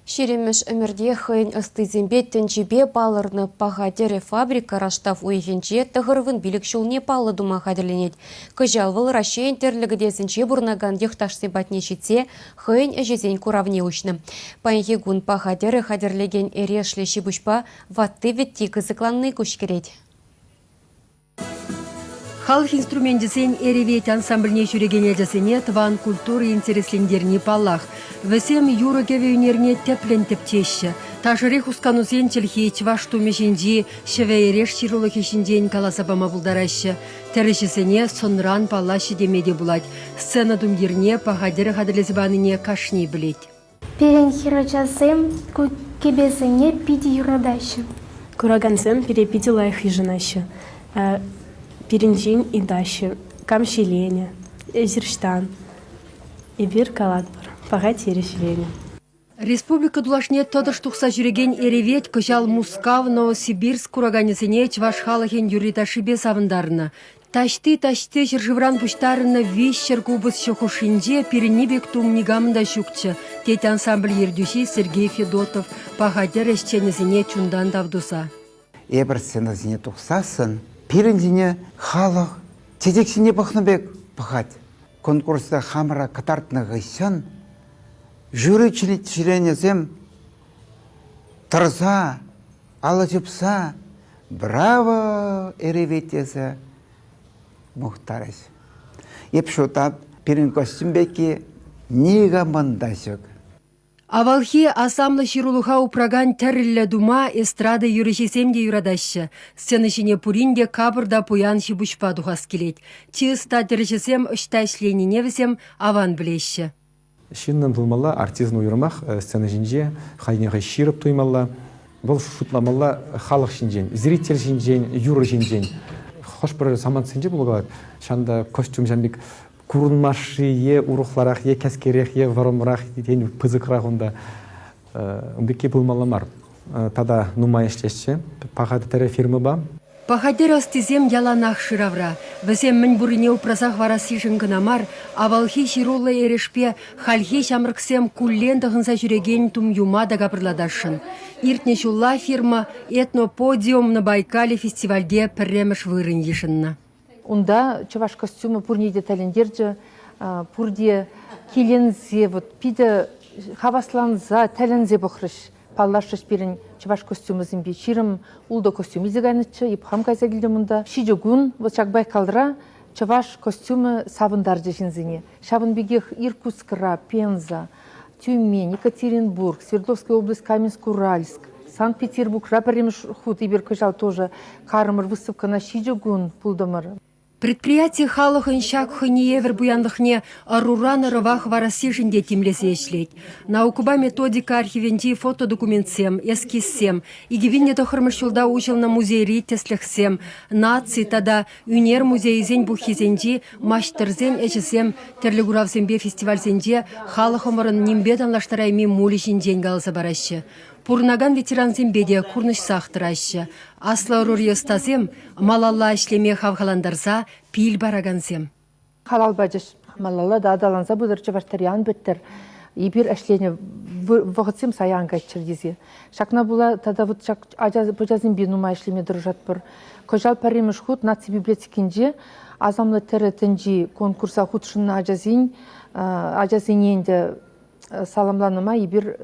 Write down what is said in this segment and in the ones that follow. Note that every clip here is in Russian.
Шеремеш өмірде хыйын ыстызембеттен жебе балырны пағадері фабрика раштав уйгенче тығырвын билік шулне палы дума қадірленет. Күжалвыл Рашен терлігі десінче бұрнаган ехташсы батне жетсе хыйын әжезен куравне ұшны. Пайгегун пағадері қадірлеген эрешлі шибушпа ватты ветті кызыкланны күшкерет. Халық инструментесен эревет ансамбліне жүреген әжесіне тван культуры интереслендеріне паллах. Весем юры кевеюнерне теплен тептеші. Ташырек усканузен телхеч вашту меженде шевейреш ширулы кешінден каласабама бұлдарашы. Тәрішісіне сонран паллашы демеде бұлад. Сцена думдерне пағадыры қадылезбаныне кашни білет. Перен хирочасем кебесіне пиди юрадашы. Курагансем перепиди лайх еженашы. Пиринжин и дащи, камщелене, эзерштан, и бир калатбар, пагать ерешвене. Республика дулашне тодыш тухса жүреген эревет кыжал Мускав, Новосибирск кураганесене чвашхалахен юриташибе савындарына. Ташты жыржывран пуштарына вещер губыз шохушинде перенибек тумнигамда шукчы. Тет ансамбль ердюши Сергей Федотов, пагадер эшченезене чундан давдуса. Эбір сценазіне тухсасын, Пирензине халық тезексіне бақныбек пахать. Конкурста хамыра катартны ғайсан, жүрі членезем тұрса, алы жыпса, браво эреветесі мұқтарыз. Епшотап пирен костюмбеки нега мандасық. Авалхи асамлы ширулуха упраган тәрілі дума эстрада юрышесемде юрадашы. Сценышыне пуринде кабырда пуян шибушпа духас келет. Чиыста дәрішесем үшта ішленіне весем аван білеші. Шиннан тұлмалла артизн уйырмақ сценышынже хайнеға ширып туймалла. Бұл шутламалла халық шинжен, зритель шинжен, юры шинжен. Хош бір саман сенже бұл шанда костюм жанбек Курынмашы е урухларақ, е кәскерек, е варымырақ, ен пызықырақ онда үмбекке бұлмаламар. Тада нумай іштеші, пағады тәрі фирмы ба? Пахадер астизем яланах шыравра. Весем мін бұрыне упразақ варасы жыңғынамар, авалхи ширулы ерешпе хальхи шамырксем куллендығынса жүреген тум юма да гапырладашын. Иртне шулла фирма этноподиум на Байкале фестивальде пірреміш вырын ешінна. Онда чаваш костюмы пурне деталендерджі, пурде келензе, пиде хавасланза, тәлензе бұқырыш. Паллашыш берін чаваш костюмы зімбе чирым, улда костюм изеганычы, епхам кайза келді мұнда. Шиджогун, чак Байкалдыра, чаваш костюмы савындарды жінзіне. Шавынбегех Иркутскра, Пенза, Тюмень, Екатеринбург, Свердловская область, Каменск-Уральск, Санкт-Петербург, Рапаремш худ и беркажал тоже кармар выставка на Шиджогун, Пулдамар. Предприятие халахын шак хыниевер буяндыхне арураны рывах варасы жінде тимлесе ешлет. Наукуба методика архивенде фотодокументсем, эскиссем, игивинне тохырмыш жылда учылна музейри теслехсем, наци тада үнер музейзен бухизенде, маштырзен эчесем, терлигуравсембе фестивальзенде халахымырын нимбедан лаштарайми мулишин день галса барашы. Пурнаган ветеранзем беде курныш сақтырашы. Асла ұрыр естазем, малалла ішлеме хавхаландарза пил барагансем. Халал бәжіш, малалла да адаланза бұдырчы баштариян бөттір. Ибір әшлене вғытсем саян қайтчыр дезе. Шақна бұла тада бұжазым бенума ішлеме дұржат бір. Көжал пәреміш худ наци библиотекінде азамлы тәрі тінжі конкурса худшынна ажазиненде саламланыма ибір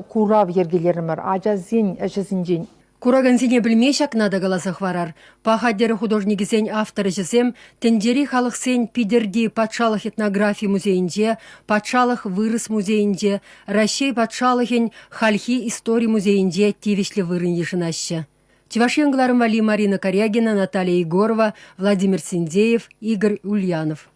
курав ергелерімір, ажазин, ажазинжен. Кураганзине білмешак нада галасах варар. Пахаддері художнигізен авторы жесем, тендери халық сен пидерди патшалық этнография музейінде, патшалық вырыс музейінде, Рашей патшалығын хальхи история музейінде тивишлі вырын ешінашы. Чевашенгларым Вали Марина Корягина, Наталья Егорова, Владимир Синдеев, Игорь Ульянов.